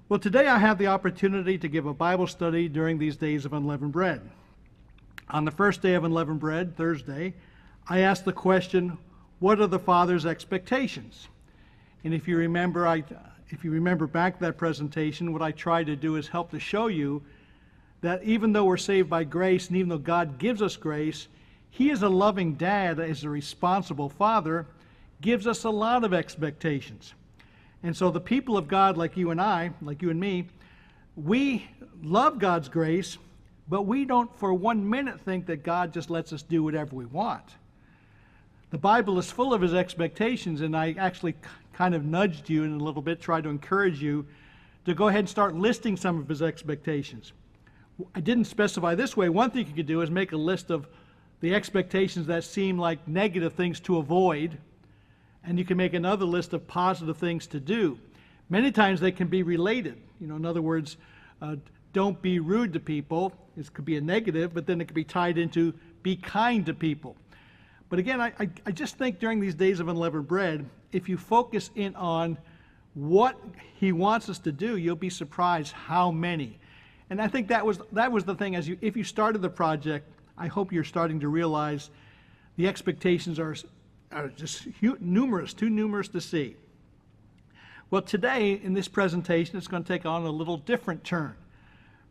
Well, today I have the opportunity to give a Bible study during these days of unleavened bread. On the first day of unleavened bread, Thursday, I asked the question, what are the Father's expectations? And if you remember back to that presentation, what I tried to do is help to show you that even though we're saved by grace, and even though God gives us grace, He is a loving dad, as a responsible father, gives us a lot of expectations. And so the people of God, like you and I, like you and me, we love God's grace, but we don't for 1 minute think that God just lets us do whatever we want. The Bible is full of His expectations, and I actually kind of nudged you in a little bit, tried to encourage you to go ahead and start listing some of His expectations. I didn't specify this way. One thing you could do is make a list of the expectations that seem like negative things to avoid, and you can make another list of positive things to do. Many times they can be related. In other words, don't be rude to people. This could be a negative, but then it could be tied into be kind to people. But again, I just think during these days of unleavened bread, if you focus in on what He wants us to do, you'll be surprised how many. And I think that was the thing. If you started the project, I hope you're starting to realize the expectations are just numerous, too numerous to see. Well, today in this presentation, it's going to take on a little different turn.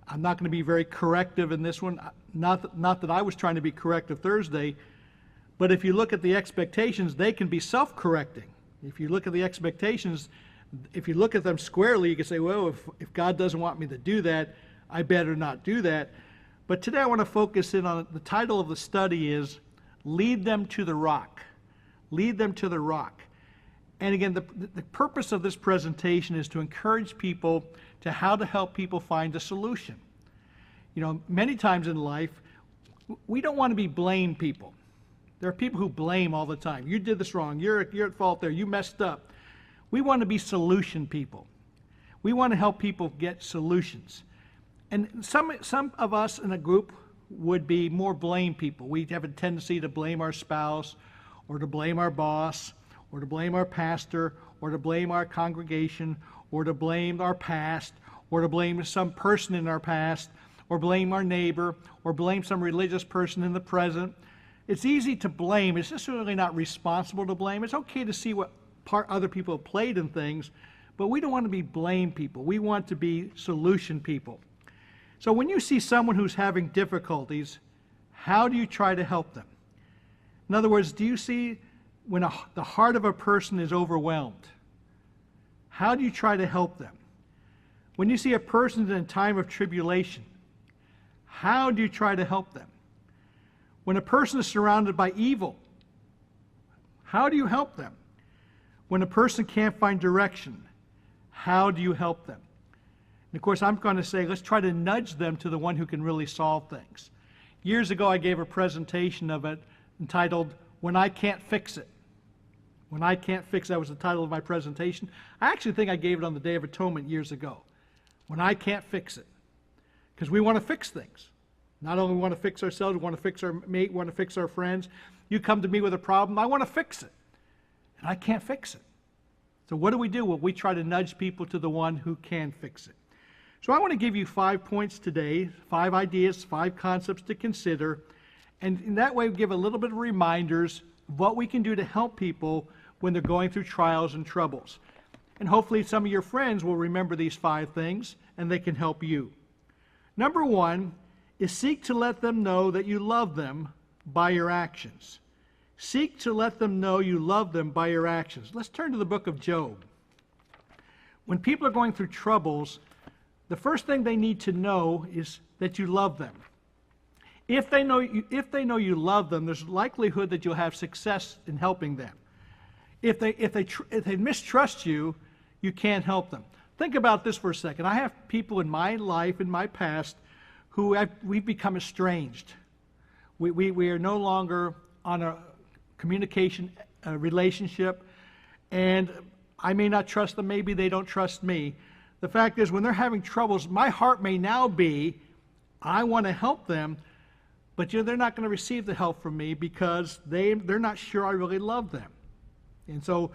I'm not going to be very corrective in this one. Not that I was trying to be corrective Thursday, but if you look at the expectations, they can be self-correcting. If you look at the expectations, if you look at them squarely, you can say, well, if God doesn't want me to do that, I better not do that. But today I want to focus in on the title of the study is Lead Them to the Rock. Lead them to the rock. And again, the purpose of this presentation is to encourage people to how to help people find a solution. Many times in life, we don't want to be blame people. There are people who blame all the time. You did this wrong. You're at fault there. You messed up. We want to be solution people. We want to help people get solutions. And some of us in a group would be more blame people. We have a tendency to blame our spouse, or to blame our boss, or to blame our pastor, or to blame our congregation, or to blame our past, or to blame some person in our past, or blame our neighbor, or blame some religious person in the present. It's easy to blame. It's just really not responsible to blame. It's okay to see what part other people have played in things, but we don't want to be blame people. We want to be solution people. So when you see someone who's having difficulties, how do you try to help them? In other words, do you see when the heart of a person is overwhelmed? How do you try to help them? When you see a person in a time of tribulation, how do you try to help them? When a person is surrounded by evil, how do you help them? When a person can't find direction, how do you help them? And of course, I'm going to say, let's try to nudge them to the one who can really solve things. Years ago, I gave a presentation of it entitled, When I Can't Fix It. When I Can't Fix It, that was the title of my presentation. I actually think I gave it on the Day of Atonement years ago. When I Can't Fix It. Because we want to fix things. Not only want to fix ourselves, we want to fix our mate, we want to fix our friends. You come to me with a problem, I want to fix it. And I can't fix it. So what do? Well, we try to nudge people to the one who can fix it. So I want to give you 5 points today, 5 ideas, 5 concepts to consider. And in that way, we give a little bit of reminders of what we can do to help people when they're going through trials and troubles. And hopefully some of your friends will remember these 5 things, and they can help you. Number 1 is seek to let them know that you love them by your actions. Seek to let them know you love them by your actions. Let's turn to the book of Job. When people are going through troubles, the first thing they need to know is that you love them. If they know you love them, there's likelihood that you'll have success in helping them. If they mistrust you, you can't help them. Think about this for a second. I have people in my life, in my past, we've become estranged. We are no longer on a communication relationship, and I may not trust them. Maybe they don't trust me. The fact is, when they're having troubles, my heart may now be, I want to help them, but they're not going to receive the help from me because they're not sure I really love them. And so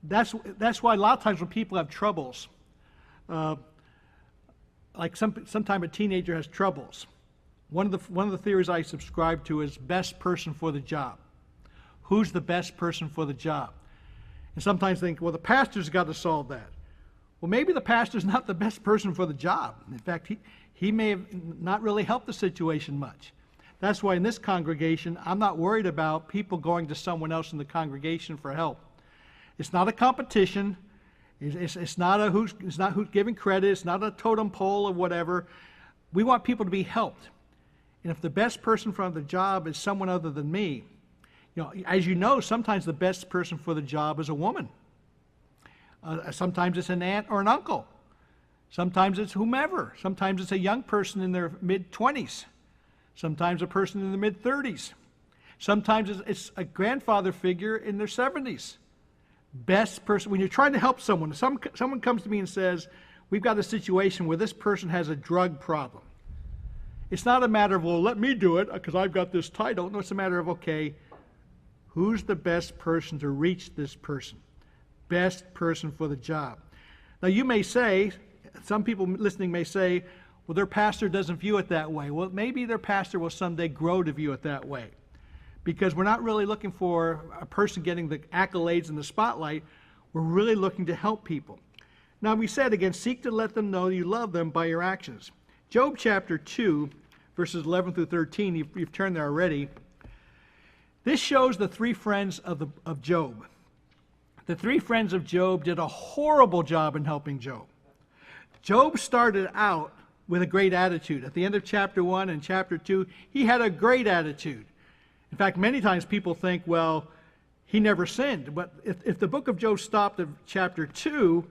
that's why a lot of times when people have troubles, like sometime a teenager has troubles. One of the theories I subscribe to is best person for the job. Who's the best person for the job? And sometimes think, well, the pastor's got to solve that. Well, maybe the pastor's not the best person for the job. In fact, he may have not really helped the situation much. That's why in this congregation, I'm not worried about people going to someone else in the congregation for help. It's not a competition. It's not who's giving credit. It's not a totem pole or whatever. We want people to be helped. And if the best person for the job is someone other than me, as you know, sometimes the best person for the job is a woman. Sometimes it's an aunt or an uncle. Sometimes it's whomever. Sometimes it's a young person in their mid-20s. Sometimes a person in their mid-30s. Sometimes it's a grandfather figure in their 70s. Best person, when you're trying to help someone, someone comes to me and says, we've got a situation where this person has a drug problem. It's not a matter of, well, let me do it because I've got this title. No, it's a matter of, okay, who's the best person to reach this person? Best person for the job. Now you may say, some people listening may say, well, their pastor doesn't view it that way. Well, maybe their pastor will someday grow to view it that way. Because we're not really looking for a person getting the accolades and the spotlight. We're really looking to help people. Now we said again, seek to let them know you love them by your actions. Job chapter 2, verses 11 through 13, you've turned there already. This shows the three friends of Job. The three friends of Job did a horrible job in helping Job. Job started out with a great attitude. At the end of chapter 1 and chapter 2, he had a great attitude. In fact, many times people think, well, he never sinned. But if the book of Job stopped at chapter 2,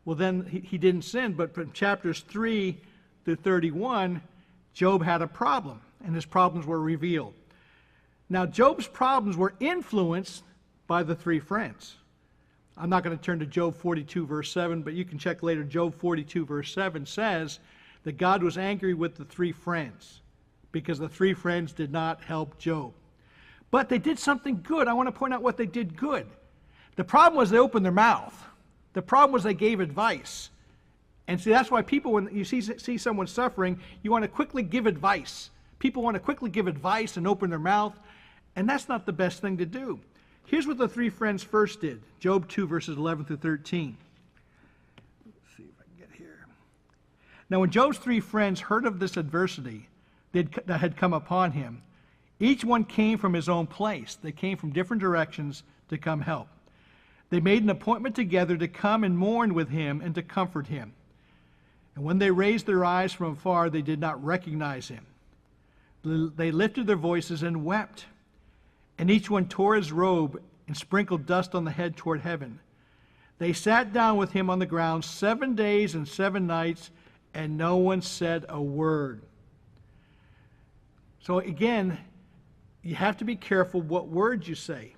well, then he didn't sin. But from chapters 3 through 31, Job had a problem, and his problems were revealed. Now, Job's problems were influenced by the three friends. I'm not going to turn to Job 42, verse 7, but you can check later. Job 42, verse 7 says that God was angry with the three friends because the three friends did not help Job. But they did something good. I want to point out what they did good. The problem was they opened their mouth. The problem was they gave advice. And see, that's why people, when you see someone suffering, you want to quickly give advice. People want to quickly give advice and open their mouth, and that's not the best thing to do. Here's what the three friends first did. Job 2, verses 11 through 13. Let's see if I can get here. Now, when Job's three friends heard of this adversity that had come upon him, each one came from his own place. They came from different directions to come help. They made an appointment together to come and mourn with him and to comfort him. And when they raised their eyes from afar, they did not recognize him. They lifted their voices and wept. And each one tore his robe and sprinkled dust on the head toward heaven. They sat down with him on the ground 7 days and 7 nights, and no one said a word. So again, you have to be careful what words you say.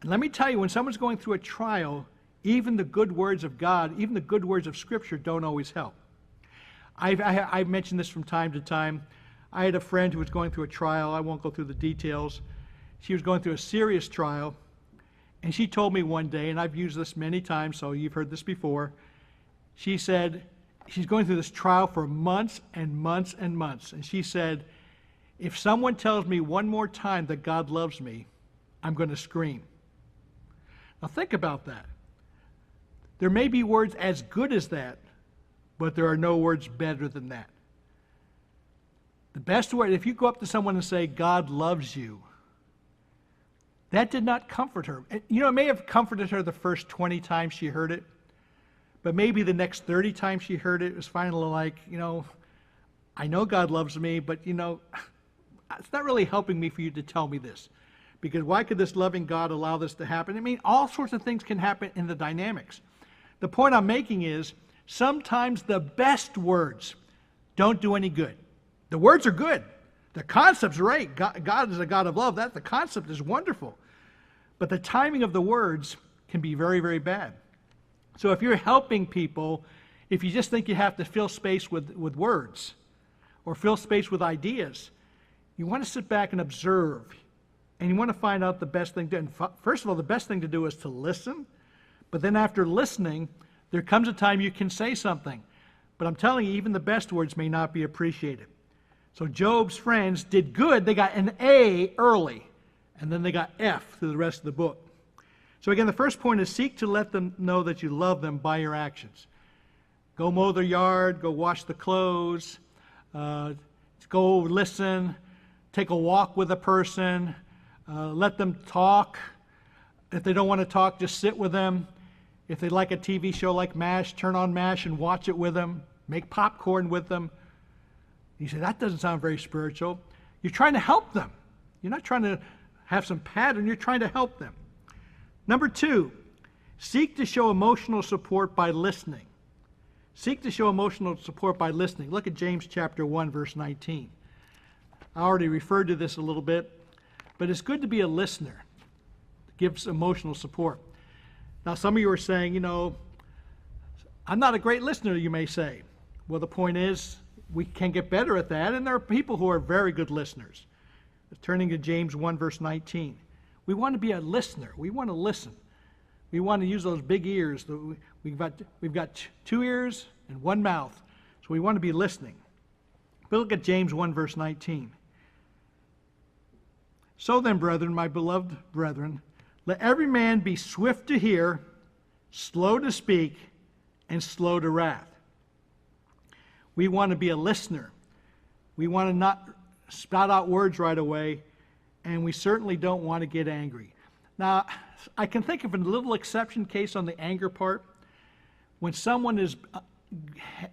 And let me tell you, when someone's going through a trial, even the good words of God, even the good words of Scripture don't always help. I've mentioned this from time to time. I had a friend who was going through a trial. I won't go through the details. She was going through a serious trial, and she told me one day, and I've used this many times, so you've heard this before. She said she's going through this trial for months and months and months, and she said, if someone tells me one more time that God loves me, I'm going to scream. Now think about that. There may be words as good as that, but there are no words better than that. The best word, if you go up to someone and say, God loves you, that did not comfort her. You know, it may have comforted her the first 20 times she heard it, but maybe the next 30 times she heard it, it was finally like, I know God loves me, but, it's not really helping me for you to tell me this. Because why could this loving God allow this to happen? I mean, all sorts of things can happen in the dynamics. The point I'm making is, sometimes the best words don't do any good. The words are good. The concept's right. God is a God of love. The concept is wonderful. But the timing of the words can be very, very bad. So if you're helping people, if you just think you have to fill space with words or fill space with ideas, you want to sit back and observe. And you want to find out the best thing to do. And first of all, the best thing to do is to listen. But then after listening, there comes a time you can say something. But I'm telling you, even the best words may not be appreciated. So Job's friends did good. They got an A early, and then they got F through the rest of the book. So again, the first point is seek to let them know that you love them by your actions. Go mow their yard, go wash the clothes, go listen, take a walk with a person, let them talk. If they don't want to talk, just sit with them. If they like a TV show like MASH, turn on MASH and watch it with them. Make popcorn with them. You say, that doesn't sound very spiritual. You're trying to help them. You're not trying to have some pattern. You're trying to help them. Number 2, seek to show emotional support by listening. Seek to show emotional support by listening. Look at James chapter 1, verse 19. I already referred to this a little bit, but it's good to be a listener. It gives emotional support. Now, some of you are saying, I'm not a great listener, you may say. Well, the point is, we can get better at that, and there are people who are very good listeners. Turning to James 1, verse 19. We want to be a listener. We want to listen. We want to use those big ears. We've got 2 ears and 1 mouth, so we want to be listening. But look at James 1, verse 19. So then, brethren, my beloved brethren, let every man be swift to hear, slow to speak, and slow to wrath. We want to be a listener. We want to not spout out words right away, and we certainly don't want to get angry. Now, I can think of a little exception case on the anger part. When someone is,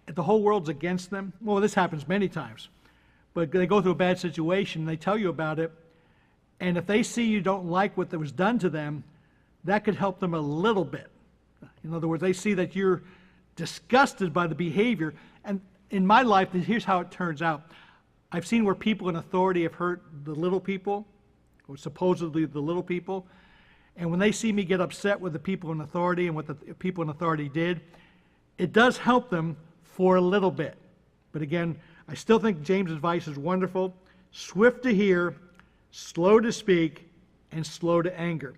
the whole world's against them. Well, this happens many times. But they go through a bad situation, and they tell you about it, and if they see you don't like what was done to them, that could help them a little bit. In other words, they see that you're disgusted by the behavior. And in my life, here's how it turns out. I've seen where people in authority have hurt the little people, or supposedly the little people. And when they see me get upset with the people in authority and what the people in authority did, it does help them for a little bit. But again, I still think James' advice is wonderful. Swift to hear, slow to speak, and slow to anger.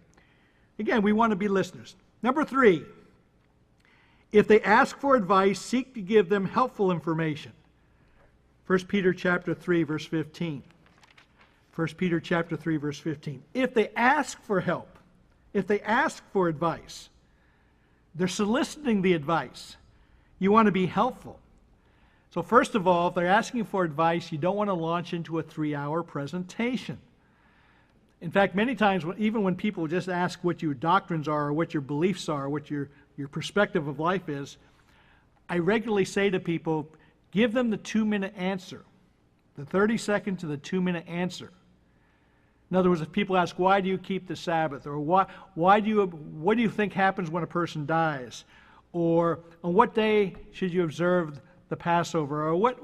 Again, we want to be listeners. Number 3, if they ask for advice, seek to give them helpful information. 1 Peter chapter 3, verse 15. 1 Peter chapter 3, verse 15. If they ask for help, if they ask for advice, they're soliciting the advice. You want to be helpful. So first of all, if they're asking for advice, you don't want to launch into a 3-hour presentation. In fact, many times, even when people just ask what your doctrines are, or what your beliefs are, what your perspective of life is, I regularly say to people, give them the 2-minute answer, the 30-second to the 2-minute answer. In other words, if people ask, why do you keep the Sabbath? Or what do you think happens when a person dies? Or on what day should you observe the Passover? Or what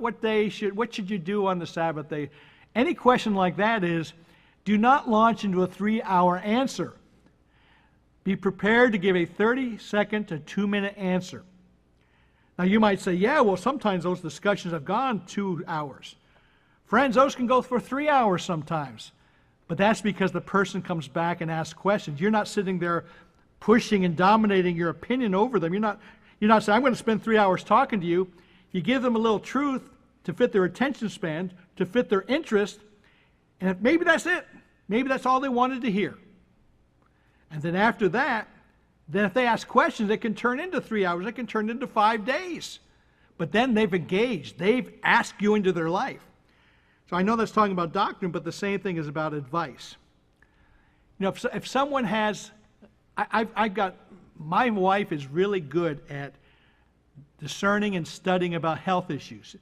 should you do on the Sabbath day? Any question like that is, do not launch into a 3-hour answer. Be prepared to give a 30-second to 2-minute answer. Now you might say, yeah, well, sometimes those discussions have gone 2 hours. Friends, those can go for 3 hours sometimes. But that's because the person comes back and asks questions. You're not sitting there pushing and dominating your opinion over them. You're not saying, I'm going to spend 3 hours talking to you. You give them a little truth to fit their attention span, to fit their interest, and maybe that's it. Maybe that's all they wanted to hear. And then after that, then if they ask questions, it can turn into 3 hours. It can turn into 5 days. But then they've engaged. They've asked you into their life. So I know that's talking about doctrine, but the same thing is about advice. If someone has, my wife is really good at discerning and studying about health issues.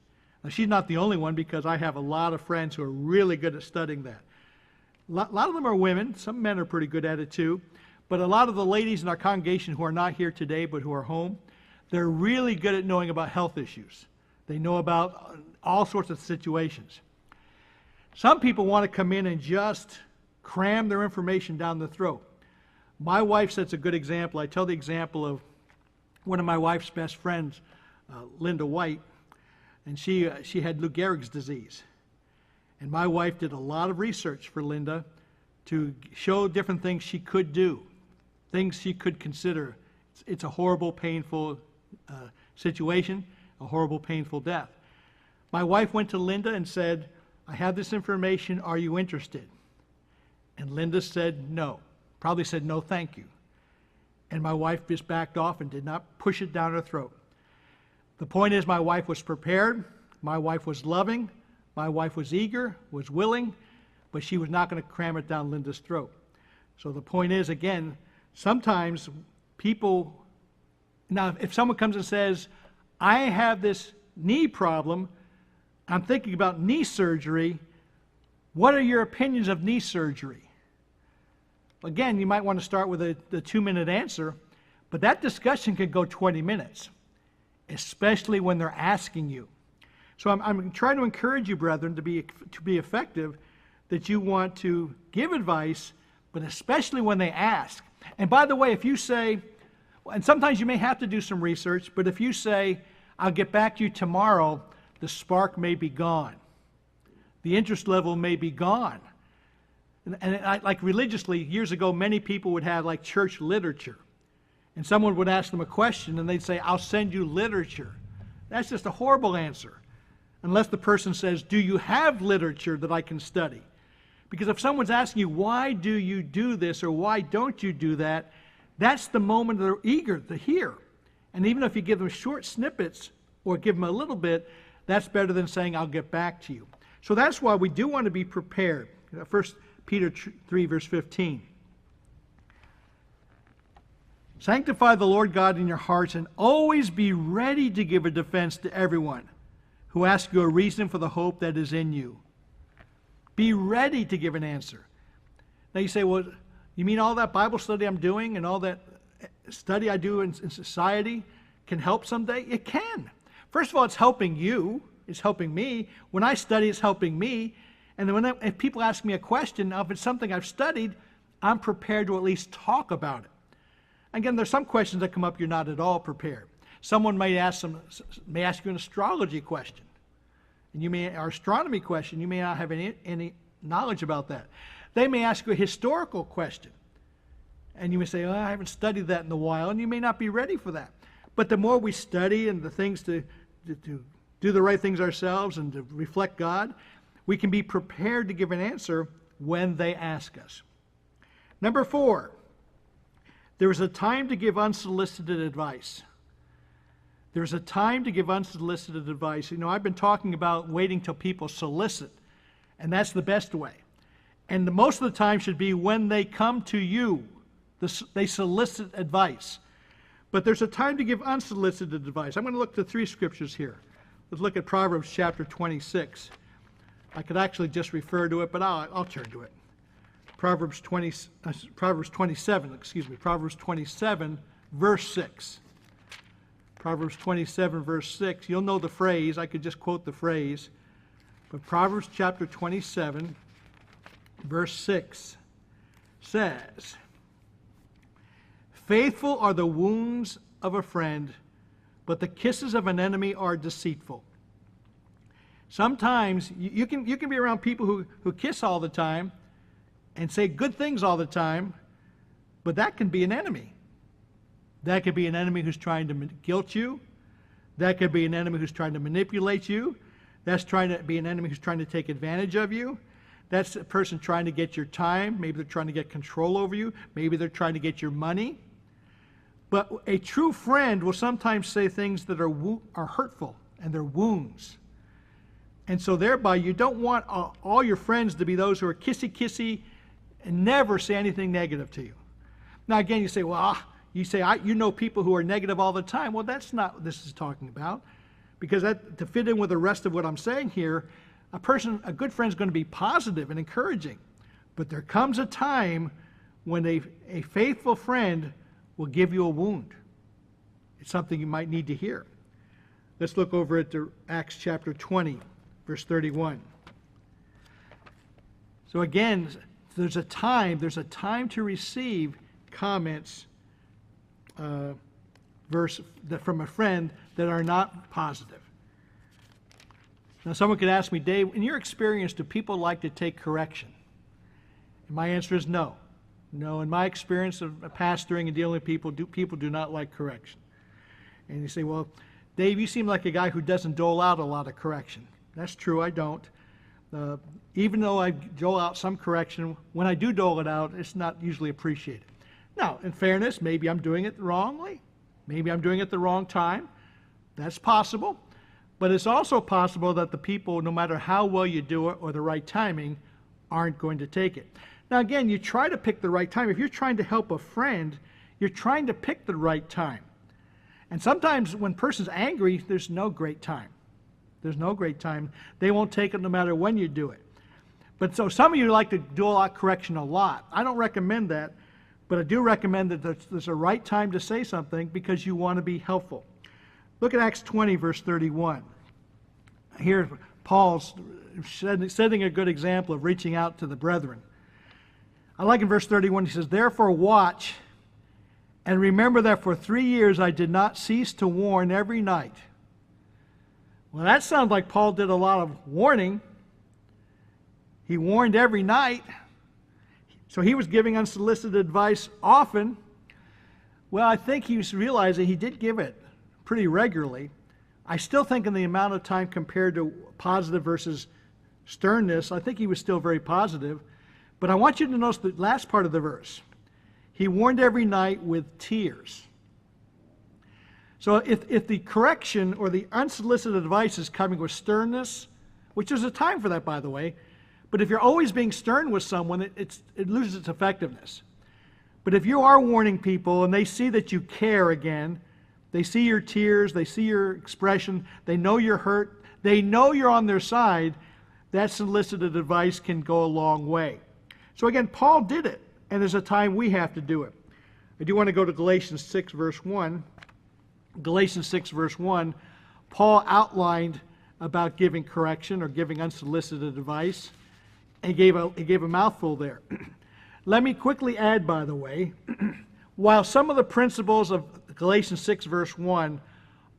Now, she's not the only one, because I have a lot of friends who are really good at studying that. A lot of them are women. Some men are pretty good at it too. But a lot of the ladies in our congregation who are not here today but who are home, they're really good at knowing about health issues. They know about all sorts of situations. Some people want to come in and just cram their information down the throat. My wife sets a good example. I tell the example of one of my wife's best friends, Linda White, and she had Lou Gehrig's disease. And my wife did a lot of research for Linda to show different things she could do, things she could consider. It's a horrible, painful situation, a horrible, painful death. My wife went to Linda and said, I have this information, are you interested? And Linda said no, probably said no thank you. And my wife just backed off and did not push it down her throat. The point is, my wife was prepared, my wife was loving, my wife was eager, was willing, but she was not going to cram it down Linda's throat. So the point is, again, sometimes people, now if someone comes and says, I have this knee problem, I'm thinking about knee surgery, what are your opinions of knee surgery? Again, you might want to start with the 2-minute answer, but that discussion could go 20 minutes, especially when they're asking you. So I'm trying to encourage you, brethren, to be effective, that you want to give advice, but especially when they ask. And by the way, if you say, and sometimes you may have to do some research, but if you say, I'll get back to you tomorrow, the spark may be gone. The interest level may be gone. And like religiously, years ago, many people would have like church literature. And someone would ask them a question, and they'd say, I'll send you literature. That's just a horrible answer. Unless the person says, do you have literature that I can study? Because if someone's asking you, why do you do this, or why don't you do that, that's the moment they're eager to hear. And even if you give them short snippets, or give them a little bit, that's better than saying, I'll get back to you. So that's why we do want to be prepared. 1 Peter 3, verse 15. Sanctify the Lord God in your hearts, and always be ready to give a defense to everyone who asks you a reason for the hope that is in you. Be ready to give an answer. Now you say, well, you mean all that Bible study I'm doing and all that study I do in society can help someday? It can. First of all, it's helping you. It's helping me. When I study, it's helping me. And then if people ask me a question, now if it's something I've studied, I'm prepared to at least talk about it. Again, there's some questions that come up you're not at all prepared. Someone may ask you an astrology question, and or astronomy question. You may not have any knowledge about that. They may ask you a historical question, and you may say, I haven't studied that in a while, and you may not be ready for that. But the more we study and the things to do the right things ourselves and to reflect God, we can be prepared to give an answer when they ask us. Number 4, there is a time to give unsolicited advice. There's a time to give unsolicited advice. You know, I've been talking about waiting till people solicit, and that's the best way. And most of the time should be when they come to you, they solicit advice. But there's a time to give unsolicited advice. I'm going to look at 3 scriptures here. Let's look at Proverbs chapter 26. I could actually just refer to it, but I'll turn to it. Proverbs 27, verse 6. Proverbs 27, verse 6. You'll know the phrase. I could just quote the phrase. But Proverbs chapter 27, verse 6 says, faithful are the wounds of a friend, but the kisses of an enemy are deceitful. Sometimes you can be around people who kiss all the time and say good things all the time, but that can be an enemy. That could be an enemy who's trying to guilt you. That could be an enemy who's trying to manipulate you. That's trying to be an enemy who's trying to take advantage of you. That's a person trying to get your time. Maybe they're trying to get control over you. Maybe they're trying to get your money. But a true friend will sometimes say things that are hurtful, and they're wounds. And so thereby, you don't want all your friends to be those who are kissy-kissy and never say anything negative to you. Now again, you say, well, you know people who are negative all the time. Well, that's not what this is talking about. Because to fit in with the rest of what I'm saying here, a good friend is going to be positive and encouraging. But there comes a time when a faithful friend will give you a wound. It's something you might need to hear. Let's look over at Acts chapter 20, verse 31. So again, there's a time to receive comments from a friend that are not positive. Now someone could ask me, Dave, in your experience, do people like to take correction? And my answer is no. No, in my experience of pastoring and dealing with people do not like correction. And you say, well, Dave, you seem like a guy who doesn't dole out a lot of correction. That's true, I don't. Even though I dole out some correction, when I do dole it out, it's not usually appreciated. Now, in fairness, maybe I'm doing it wrongly. Maybe I'm doing it the wrong time. That's possible. But it's also possible that the people, no matter how well you do it or the right timing, aren't going to take it. Now, again, you try to pick the right time. If you're trying to help a friend, you're trying to pick the right time. And sometimes when a person's angry, there's no great time. There's no great time. They won't take it no matter when you do it. But so some of you like to do a lot of correction a lot. I don't recommend that, but I do recommend that there's a right time to say something because you want to be helpful. Look at Acts 20, verse 31. Here, Paul's setting a good example of reaching out to the brethren. I like in verse 31, he says, "Therefore watch, and remember that for 3 years I did not cease to warn every night." Well, that sounds like Paul did a lot of warning. He warned every night. So he was giving unsolicited advice often. Well, I think he was realizing he did give it pretty regularly. I still think in the amount of time compared to positive versus sternness, I think he was still very positive. But I want you to notice the last part of the verse. He warned every night with tears. So if the correction or the unsolicited advice is coming with sternness, which there's a time for that, by the way, but if you're always being stern with someone, it loses its effectiveness. But if you are warning people and they see that you care again, they see your tears, they see your expression, they know you're hurt, they know you're on their side, that solicited advice can go a long way. So again, Paul did it, and there's a time we have to do it. I do want to go to Galatians 6, verse 1. Galatians 6, verse 1, Paul outlined about giving correction or giving unsolicited advice, and he gave a mouthful there. Let me quickly add, by the way, while some of the principles of Galatians 6, verse 1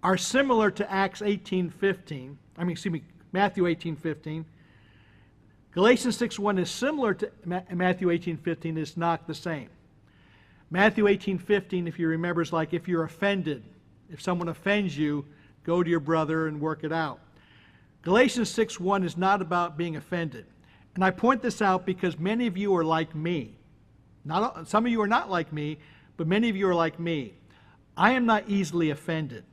are similar to Matthew 18:15, Galatians 6:1 is similar to Matthew 18:15, it's not the same. Matthew 18:15, if you remember, is like if you're offended. If someone offends you, go to your brother and work it out. Galatians 6:1 is not about being offended. And I point this out because many of you are like me. Some of you are not like me, but many of you are like me. I am not easily offended.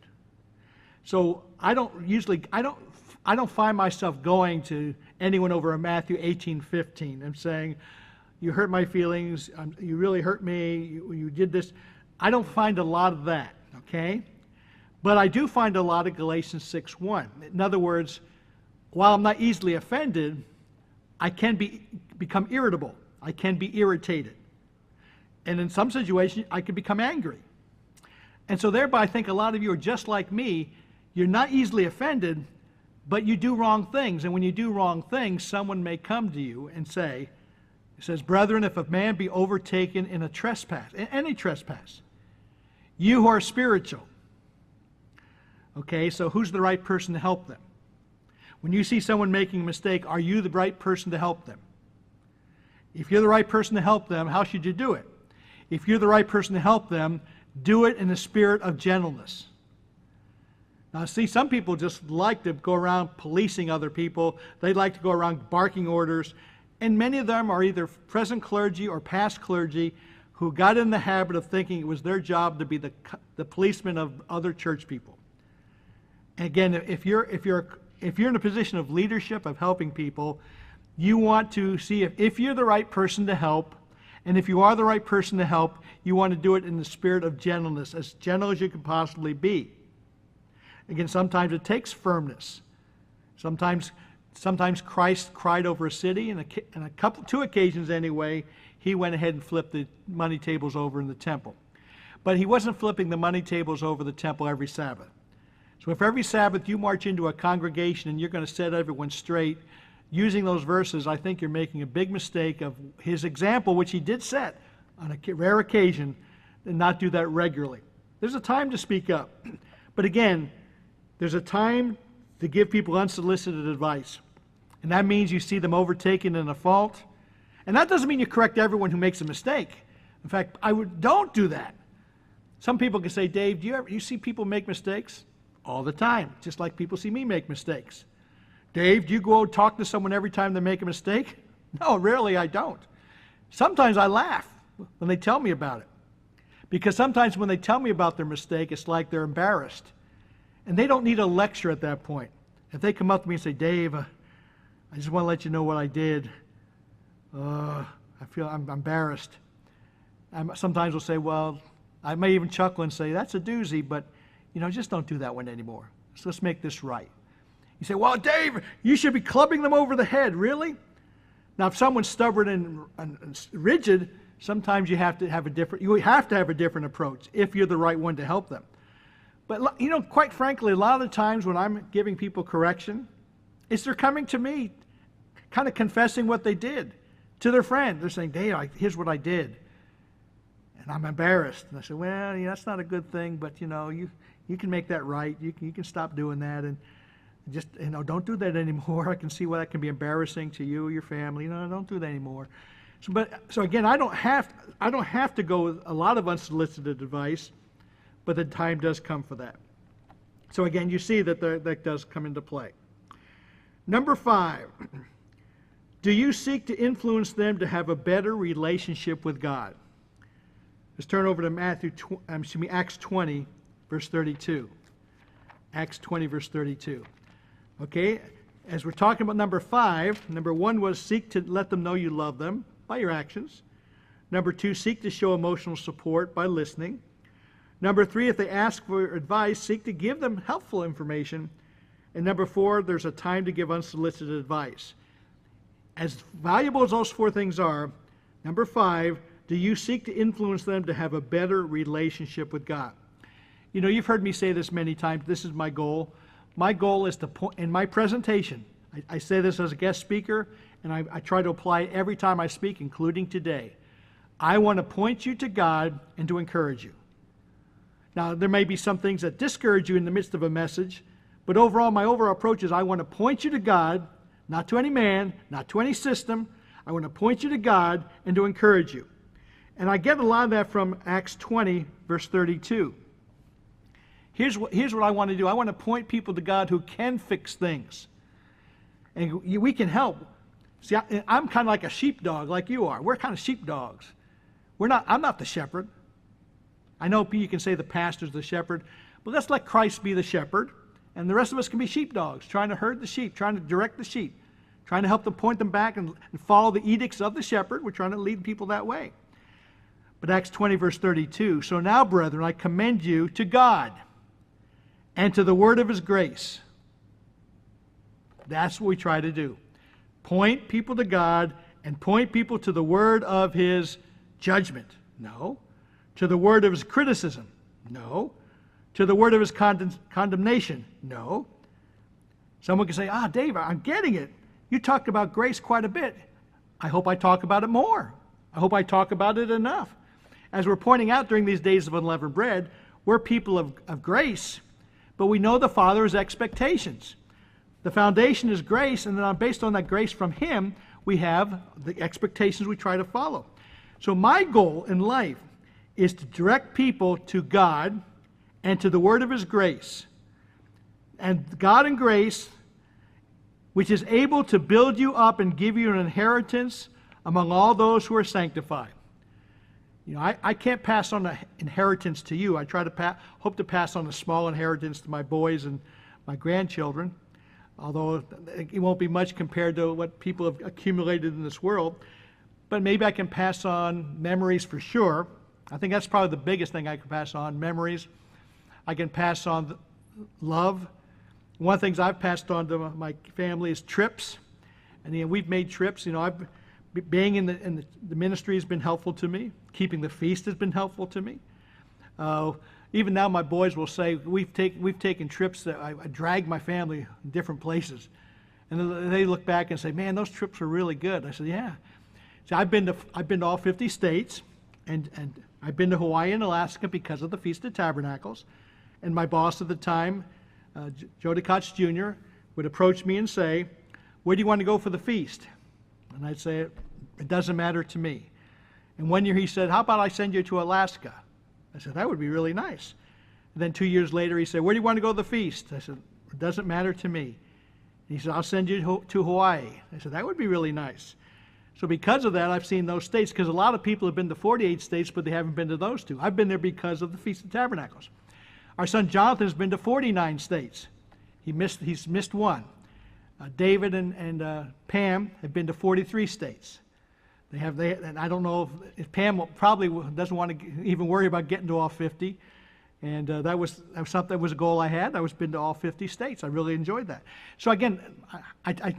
So I don't find myself going to anyone over a Matthew 18:15 and saying, "You hurt my feelings, you really hurt me, you did this." I don't find a lot of that, okay? But I do find a lot of Galatians 6:1. In other words, while I'm not easily offended, I can become irritable. I can be irritated. And in some situations, I can become angry. And so thereby, I think a lot of you are just like me. You're not easily offended, but you do wrong things. And when you do wrong things, someone may come to you and say, it says, "Brethren, if a man be overtaken in a trespass," in any trespass, you who are spiritual. Okay, so who's the right person to help them? When you see someone making a mistake, are you the right person to help them? If you're the right person to help them, how should you do it? If you're the right person to help them, do it in the spirit of gentleness. Now, see, some people just like to go around policing other people. They like to go around barking orders. And many of them are either present clergy or past clergy who got in the habit of thinking it was their job to be the policeman of other church people. And again, if you're in a position of leadership, of helping people, you want to see if you're the right person to help, and if you are the right person to help, you want to do it in the spirit of gentleness, as gentle as you can possibly be. Again, sometimes it takes firmness. Sometimes Christ cried over a city, and two occasions anyway, he went ahead and flipped the money tables over in the temple. But he wasn't flipping the money tables over the temple every Sabbath. So if every Sabbath you march into a congregation and you're going to set everyone straight, using those verses, I think you're making a big mistake of his example, which he did set on a rare occasion, and not do that regularly. There's a time to speak up. But again, there's a time to give people unsolicited advice. And that means you see them overtaken in a fault. And that doesn't mean you correct everyone who makes a mistake. In fact, don't do that. Some people can say, "Dave, do you see people make mistakes?" All the time, just like people see me make mistakes. Dave, do you go talk to someone every time they make a mistake? No, rarely I don't. Sometimes I laugh when they tell me about it. Because sometimes when they tell me about their mistake, it's like they're embarrassed. And they don't need a lecture at that point. If they come up to me and say, Dave, I just want to let you know what I did. I feel I'm embarrassed. Sometimes we'll say, well, I may even chuckle and say, that's a doozy, but just don't do that one anymore. So let's make this right. You say, well, Dave, you should be clubbing them over the head. Really? Now, if someone's stubborn and rigid, sometimes you have to have a different approach if you're the right one to help them. But, quite frankly, a lot of the times when I'm giving people correction, they're coming to me kind of confessing what they did to their friend. They're saying, Dave, here's what I did. And I'm embarrassed. And I say, well, that's not a good thing, but, you can make that right. You can stop doing that. And just, don't do that anymore. I can see why that can be embarrassing to you or your family. Don't do that anymore. So again, I don't have to go with a lot of unsolicited advice, but the time does come for that. So again, you see that that does come into play. Number 5, do you seek to influence them to have a better relationship with God? Let's turn over to Acts 20, verse 32. Acts 20, verse 32. Okay, as we're talking about number 5, number 1 was seek to let them know you love them by your actions. Number 2, seek to show emotional support by listening. Number 3, if they ask for advice, seek to give them helpful information. And number 4, there's a time to give unsolicited advice. As valuable as those 4 things are, number 5, do you seek to influence them to have a better relationship with God? You've heard me say this many times. This is my goal. My goal is to, in my presentation, I say this as a guest speaker, and I try to apply it every time I speak, including today. I want to point you to God and to encourage you. Now, there may be some things that discourage you in the midst of a message, but overall, my overall approach is I want to point you to God, not to any man, not to any system. I want to point you to God and to encourage you. And I get a lot of that from Acts 20, verse 32. Here's what I want to do. I want to point people to God who can fix things. And we can help. See, I'm kind of like a sheepdog, like you are. We're kind of sheepdogs. I'm not the shepherd. I know you can say the pastor's the shepherd, but let's let Christ be the shepherd, and the rest of us can be sheepdogs, trying to herd the sheep, trying to direct the sheep, trying to help them point them back and follow the edicts of the shepherd. We're trying to lead people that way. But Acts 20, verse 32, so now, brethren, I commend you to God and to the word of his grace. That's what we try to do. Point people to God and point people to the word of his judgment. No. To the word of his criticism. No. To the word of his condemnation. No. Someone can say, Dave, I'm getting it. You talked about grace quite a bit. I hope I talk about it more. I hope I talk about it enough. As we're pointing out during these days of unleavened bread, we're people of grace, but we know the Father's expectations. The foundation is grace, and then based on that grace from him, we have the expectations we try to follow. So my goal in life is to direct people to God and to the word of his grace. And God and grace, which is able to build you up and give you an inheritance among all those who are sanctified. I can't pass on the inheritance to you. I try to hope to pass on a small inheritance to my boys and my grandchildren, although it won't be much compared to what people have accumulated in this world. But maybe I can pass on memories for sure. I think that's probably the biggest thing I can pass on, memories. I can pass on love. One of the things I've passed on to my family is trips. And we've made trips. Being in the ministry has been helpful to me. Keeping the feast has been helpful to me. Even now my boys will say, we've taken trips that I drag my family in different places. And they look back and say, man, those trips were really good. I said, yeah. So I've been to all 50 states, and I've been to Hawaii and Alaska because of the Feast of Tabernacles. And my boss at the time, Joe DeCotch Jr., would approach me and say, where do you want to go for the feast? And I'd say, it doesn't matter to me. And one year he said, how about I send you to Alaska? I said, that would be really nice. And then 2 years later, he said, where do you want to go to the feast? I said, it doesn't matter to me. He said, I'll send you to Hawaii. I said, that would be really nice. So because of that, I've seen those states, because a lot of people have been to 48 states, but they haven't been to those two. I've been there because of the Feast of Tabernacles. Our son Jonathan has been to 49 states. He's missed one. David and Pam have been to 43 states. And I don't know if Pam probably doesn't want to even worry about getting to all 50. And that was a goal I had. I was been to all 50 states. I really enjoyed that. So again,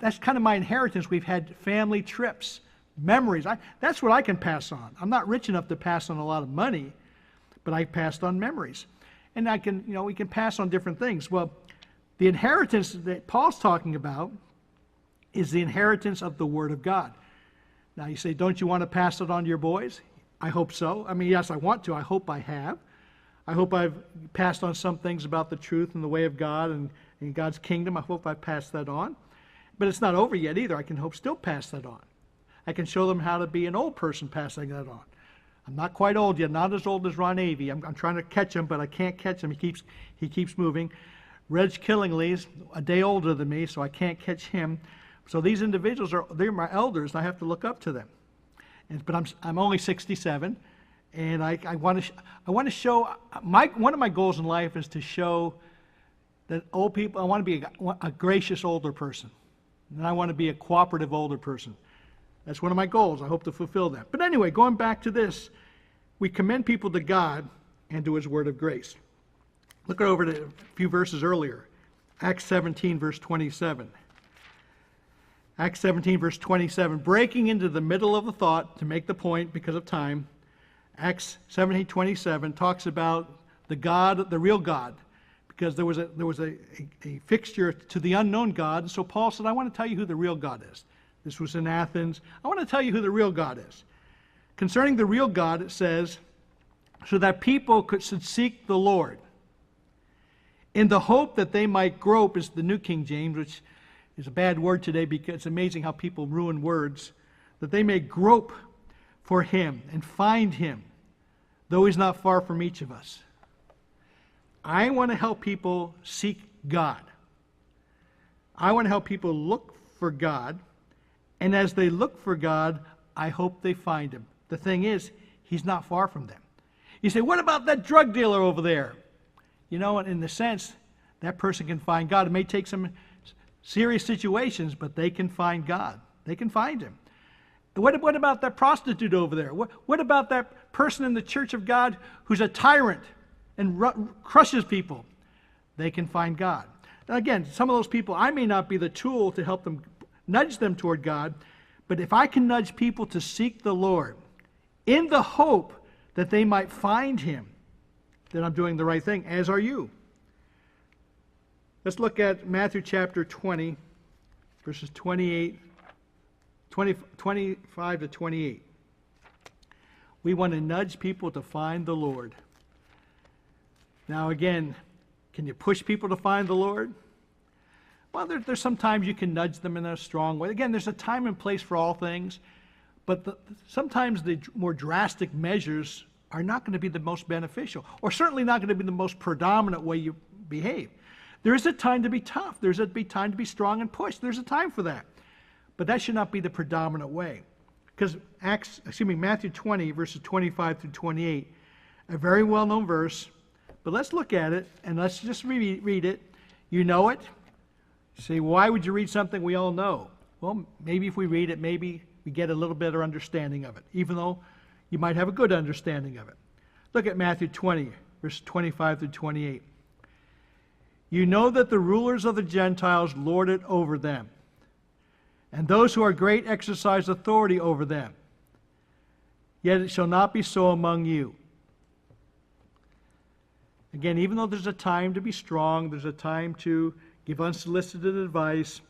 that's kind of my inheritance. We've had family trips, memories. That's what I can pass on. I'm not rich enough to pass on a lot of money, but I passed on memories. And we can pass on different things. Well, the inheritance that Paul's talking about is the inheritance of the Word of God. Now you say, don't you want to pass it on to your boys? I hope so. I mean, yes, I want to. I hope I have. I hope I've passed on some things about the truth and the way of God and God's kingdom. I hope I've passed that on. But it's not over yet either. I can hope still pass that on. I can show them how to be an old person passing that on. I'm not quite old yet, not as old as Ron Avey. I'm trying to catch him, but I can't catch him. He keeps moving. Reg Killingly's a day older than me, so I can't catch him. So these individuals they're my elders, and I have to look up to them. But I'm only 67, and I want to show one of my goals in life is to show that old people. I want to be a gracious older person, and I want to be a cooperative older person. That's one of my goals. I hope to fulfill that. But anyway, going back to this, we commend people to God and to His word of grace. Look over to a few verses earlier. Acts 17, verse 27. Acts 17, verse 27. Breaking into the middle of a thought to make the point because of time, Acts 17, 27 talks about the God, the real God, because there was a fixture to the unknown God. And so Paul said, I want to tell you who the real God is. This was in Athens. I want to tell you who the real God is. Concerning the real God, it says, so that people should seek the Lord in the hope that they might grope, is the New King James, which is a bad word today because it's amazing how people ruin words, that they may grope for Him and find Him, though He's not far from each of us. I want to help people seek God. I want to help people look for God, and as they look for God, I hope they find Him. The thing is, He's not far from them. You say, what about that drug dealer over there? You know, in the sense, that person can find God. It may take some serious situations, but they can find God. They can find Him. What about that prostitute over there? What about that person in the church of God who's a tyrant and crushes people? They can find God. Now again, some of those people, I may not be the tool to help them, nudge them toward God, but if I can nudge people to seek the Lord in the hope that they might find Him, then I'm doing the right thing, as are you. Let's look at Matthew chapter 20, verses 25 to 28. We want to nudge people to find the Lord. Now again, can you push people to find the Lord? Well, there's sometimes you can nudge them in a strong way. Again, there's a time and place for all things, but sometimes the more drastic measures are not going to be the most beneficial, or certainly not going to be the most predominant way you behave. There is a time to be tough. There's a time to be strong and push. There's a time for that. But that should not be the predominant way. Because Matthew 20, verses 25 through 28, a very well-known verse, but let's look at it, and let's just read it. You know it. You say, why would you read something we all know? Well, maybe if we read it, maybe we get a little better understanding of it, even though you might have a good understanding of it. Look at Matthew 20, verses 25 through 28. You know that the rulers of the Gentiles lord it over them, and those who are great exercise authority over them. Yet it shall not be so among you. Again, even though there's a time to be strong, there's a time to give unsolicited advice,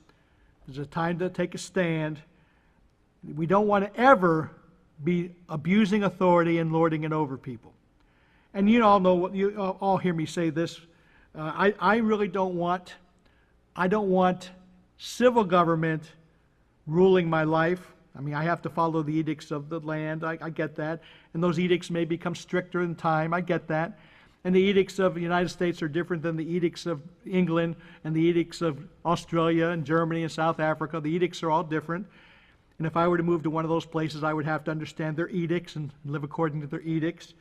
there's a time to take a stand, we don't want to ever be abusing authority and lording it over people. And you all know, you all hear me say this, I really don't want civil government ruling my life. I mean, I have to follow the edicts of the land. I get that. And those edicts may become stricter in time. I get that. And the edicts of the United States are different than the edicts of England and the edicts of Australia and Germany and South Africa. The edicts are all different. And if I were to move to one of those places, I would have to understand their edicts and live according to their edicts.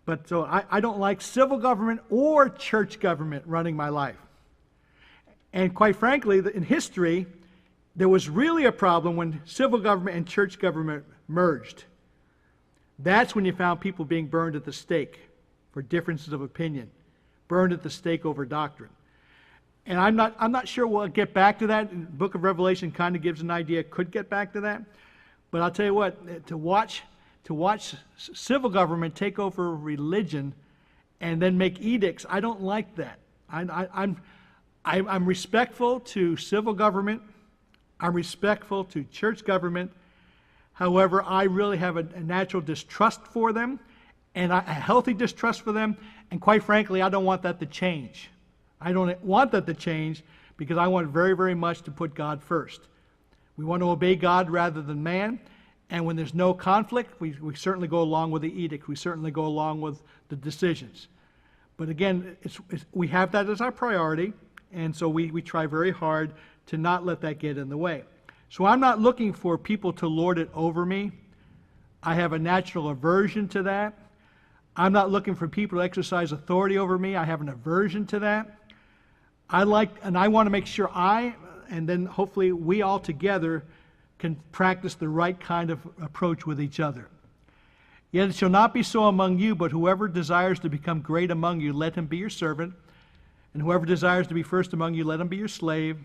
But so I don't like civil government or church government running my life. And quite frankly, in history, there was really a problem when civil government and church government merged. That's when you found people being burned at the stake for differences of opinion, burned at the stake over doctrine. And I'm not sure we'll get back to that. The book of Revelation kind of gives an idea, could get back to that. But I'll tell you what, to watch civil government take over religion and then make edicts, I don't like that. I'm respectful to civil government. I'm respectful to church government. However, I really have a natural distrust for them, and a healthy distrust for them, and quite frankly, I don't want that to change. I don't want that to change because I want very, very much to put God first. We want to obey God rather than man, and when there's no conflict, we certainly go along with the edict. We certainly go along with the decisions. But again, we have that as our priority, and so we try very hard to not let that get in the way. So I'm not looking for people to lord it over me. I have a natural aversion to that. I'm not looking for people to exercise authority over me. I have an aversion to that. I want to make sure and then hopefully we all together can practice the right kind of approach with each other. Yet it shall not be so among you, but whoever desires to become great among you, let him be your servant. And whoever desires to be first among you, let him be your slave.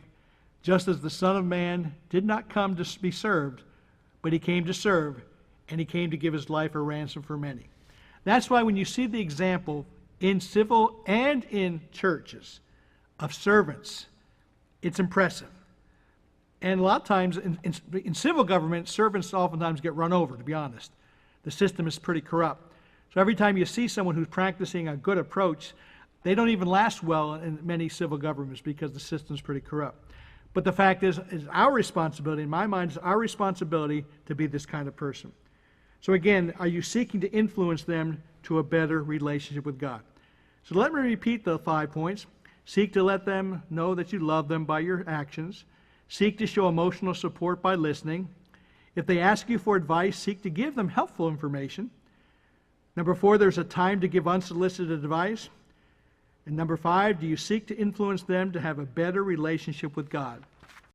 Just as the Son of Man did not come to be served, but he came to serve, and he came to give his life a ransom for many. That's why when you see the example in civil and in churches of servants, it's impressive. And a lot of times in civil government, servants oftentimes get run over, to be honest. The system is pretty corrupt. So every time you see someone who's practicing a good approach, they don't even last well in many civil governments because the system's pretty corrupt. But the fact is our responsibility, in my mind, is our responsibility to be this kind of person. So again, are you seeking to influence them to a better relationship with God? So let me repeat the 5 points. Seek to let them know that you love them by your actions. Seek to show emotional support by listening. If they ask you for advice, seek to give them helpful information. Number 4, there's a time to give unsolicited advice. And number 5, do you seek to influence them to have a better relationship with God?